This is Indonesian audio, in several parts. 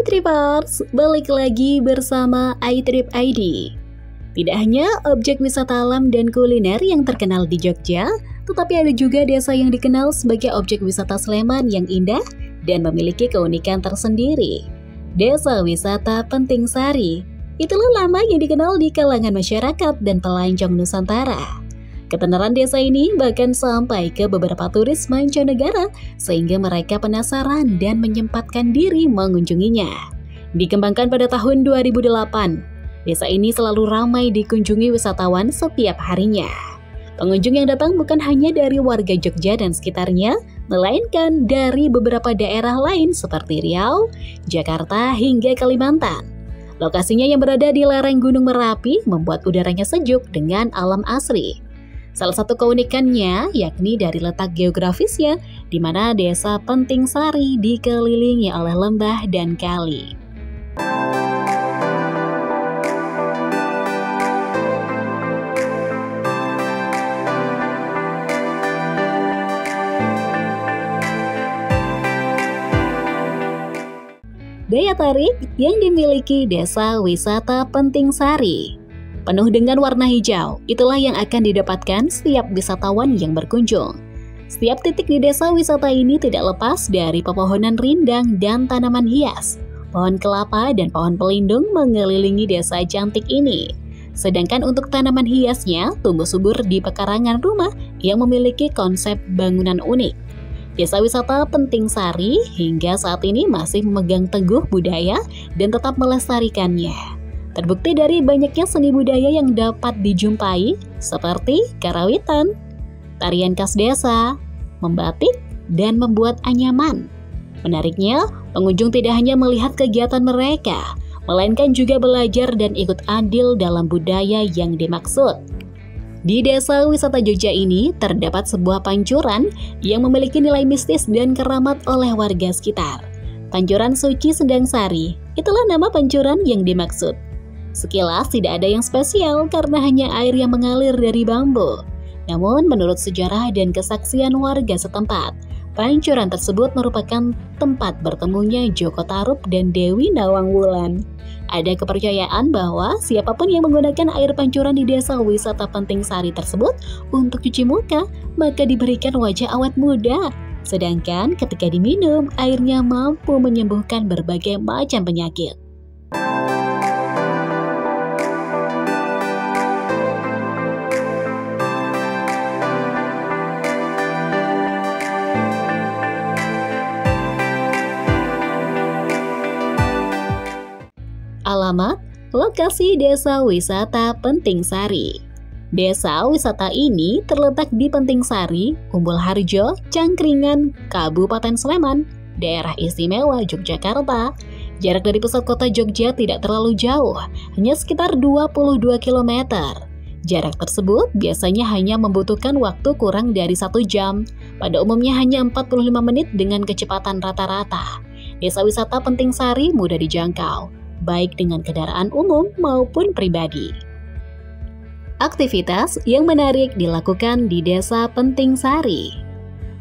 Tripers, balik lagi bersama iTrip ID. Tidak hanya objek wisata alam dan kuliner yang terkenal di Jogja, tetapi ada juga desa yang dikenal sebagai objek wisata Sleman yang indah dan memiliki keunikan tersendiri. Desa Wisata Penting Sari, itulah nama yang dikenal di kalangan masyarakat dan pelancong Nusantara. Ketenaran desa ini bahkan sampai ke beberapa turis mancanegara sehingga mereka penasaran dan menyempatkan diri mengunjunginya. Dikembangkan pada tahun 2008, desa ini selalu ramai dikunjungi wisatawan setiap harinya. Pengunjung yang datang bukan hanya dari warga Jogja dan sekitarnya, melainkan dari beberapa daerah lain seperti Riau, Jakarta hingga Kalimantan. Lokasinya yang berada di lereng Gunung Merapi membuat udaranya sejuk dengan alam asri. Salah satu keunikannya yakni dari letak geografisnya, di mana desa Penting Sari dikelilingi oleh lembah dan kali. Daya tarik yang dimiliki Desa Wisata Penting Sari penuh dengan warna hijau, itulah yang akan didapatkan setiap wisatawan yang berkunjung. Setiap titik di desa wisata ini tidak lepas dari pepohonan rindang dan tanaman hias. Pohon kelapa dan pohon pelindung mengelilingi desa cantik ini. Sedangkan untuk tanaman hiasnya tumbuh subur di pekarangan rumah yang memiliki konsep bangunan unik. Desa Wisata Penting Sari hingga saat ini masih memegang teguh budaya dan tetap melestarikannya. Terbukti dari banyaknya seni budaya yang dapat dijumpai seperti karawitan, tarian khas desa, membatik, dan membuat anyaman. Menariknya, pengunjung tidak hanya melihat kegiatan mereka, melainkan juga belajar dan ikut andil dalam budaya yang dimaksud. Di Desa Wisata Jogja ini terdapat sebuah pancuran yang memiliki nilai mistis dan keramat oleh warga sekitar. Pancuran Suci Sendang Sari, itulah nama pancuran yang dimaksud. Sekilas tidak ada yang spesial karena hanya air yang mengalir dari bambu. Namun menurut sejarah dan kesaksian warga setempat, pancuran tersebut merupakan tempat bertemunya Joko Tarub dan Dewi Nawang Wulan. Ada kepercayaan bahwa siapapun yang menggunakan air pancuran di Desa Wisata Penting Sari tersebut untuk cuci muka, maka diberikan wajah awet muda. Sedangkan ketika diminum, airnya mampu menyembuhkan berbagai macam penyakit. Alamat, lokasi Desa Wisata Penting Sari. Desa wisata ini terletak di Penting Sari, Umbul Harjo, Cangkringan, Kabupaten Sleman, Daerah Istimewa Yogyakarta. Jarak dari pusat kota Jogja tidak terlalu jauh, hanya sekitar 22 km. Jarak tersebut biasanya hanya membutuhkan waktu kurang dari 1 jam. Pada umumnya hanya 45 menit dengan kecepatan rata-rata. Desa wisata Penting Sari mudah dijangkau, baik dengan kendaraan umum maupun pribadi. Aktivitas yang menarik dilakukan di Desa Penting Sari.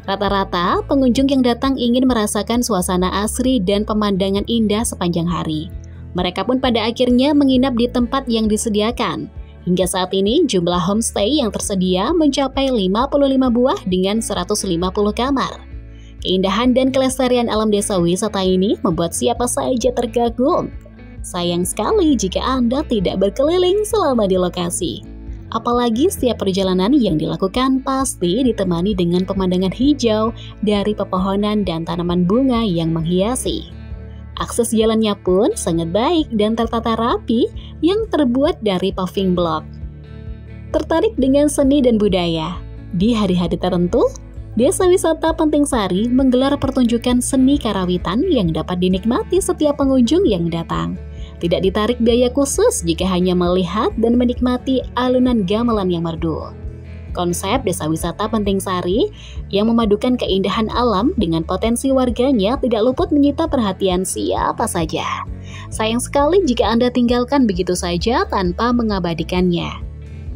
Rata-rata pengunjung yang datang ingin merasakan suasana asri dan pemandangan indah sepanjang hari. Mereka pun pada akhirnya menginap di tempat yang disediakan. Hingga saat ini jumlah homestay yang tersedia mencapai 55 buah dengan 150 kamar. Keindahan dan kelestarian alam desa wisata ini membuat siapa saja terkagum. Sayang sekali jika Anda tidak berkeliling selama di lokasi. Apalagi setiap perjalanan yang dilakukan pasti ditemani dengan pemandangan hijau dari pepohonan dan tanaman bunga yang menghiasi. Akses jalannya pun sangat baik dan tertata rapi yang terbuat dari paving block. Tertarik dengan seni dan budaya? Di hari-hari tertentu, Desa Wisata Penting Sari menggelar pertunjukan seni karawitan yang dapat dinikmati setiap pengunjung yang datang. Tidak ditarik biaya khusus jika hanya melihat dan menikmati alunan gamelan yang merdu. Konsep Desa Wisata Penting Sari yang memadukan keindahan alam dengan potensi warganya tidak luput menyita perhatian siapa saja. Sayang sekali jika Anda tinggalkan begitu saja tanpa mengabadikannya.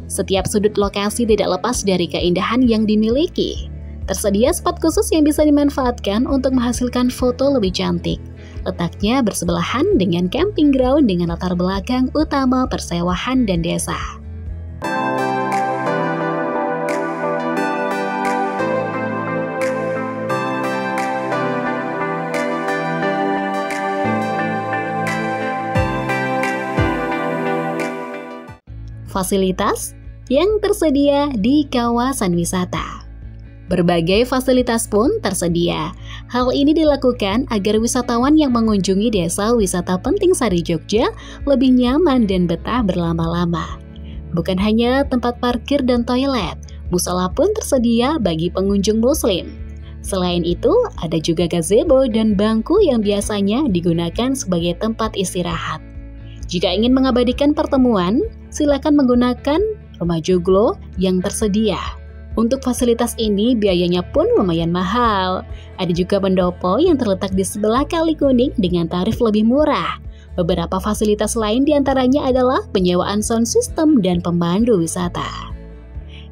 Setiap sudut lokasi tidak lepas dari keindahan yang dimiliki. Tersedia spot khusus yang bisa dimanfaatkan untuk menghasilkan foto lebih cantik. Letaknya bersebelahan dengan camping ground dengan latar belakang utama persewahan dan desa. Fasilitas yang tersedia di kawasan wisata. Berbagai fasilitas pun tersedia. Hal ini dilakukan agar wisatawan yang mengunjungi Desa Wisata Penting Sari Jogja lebih nyaman dan betah berlama-lama. Bukan hanya tempat parkir dan toilet, musala pun tersedia bagi pengunjung muslim. Selain itu, ada juga gazebo dan bangku yang biasanya digunakan sebagai tempat istirahat. Jika ingin mengabadikan pertemuan, silakan menggunakan rumah joglo yang tersedia. Untuk fasilitas ini biayanya pun lumayan mahal. Ada juga pendopo yang terletak di sebelah Kali Kuning dengan tarif lebih murah. Beberapa fasilitas lain diantaranya adalah penyewaan sound system dan pemandu wisata.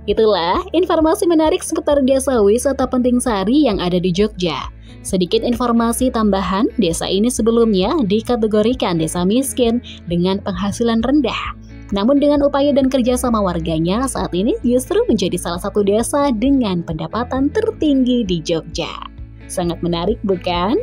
Itulah informasi menarik seputar Desa Wisata Penting Sari yang ada di Jogja. Sedikit informasi tambahan, desa ini sebelumnya dikategorikan desa miskin dengan penghasilan rendah. Namun dengan upaya dan kerjasama warganya, saat ini justru menjadi salah satu desa dengan pendapatan tertinggi di Jogja. Sangat menarik, bukan?